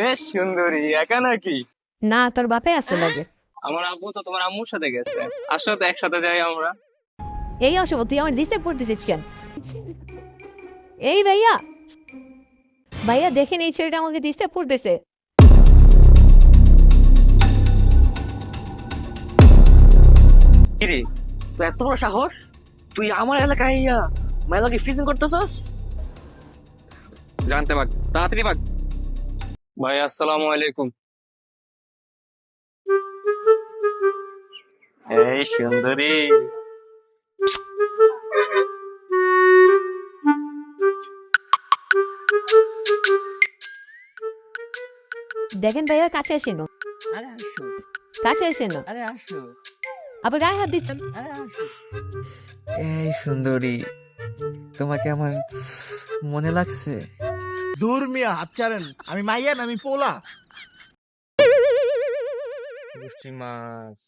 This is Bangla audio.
এ সুন্দরী, একা নাকি? না, তোর বাপে আসতে লাগে। আমার আব্বু তো তোমার আম্মুর সাথে গেছে। আসো তো একসাথে যাই আমরা। এই অসব তুই আমার ডিস্টার্ব করতেছিস কেন? এই ভাইয়া, ভাইয়া দেখেন এই ছেলেটা আমাকে ডিস্টার্ব করতেছে। কিরে, তো এত বড় সাহস, তুই আমার এলাকায় ইয়া মাইলাকে ফিজিং করতেছস? জানতে পার, তাড়াতাড়ি পার। ভাই আসসালামু আলাইকুম। এই সুন্দরী, দেখেন ভাইয়া, কাছে আসেন, আরে আসো, কাছে আসেন না, আরে আসো, আবার গায়ে হাত দিচ্ছেন। আরে আসো। এই সুন্দরী, তোমাকে আমার মনে লাগছে। দূর মিয়া, হাত ছাড়েন। আমি মাইয়া না, আমি পোলা। পুষ্টি মাছ।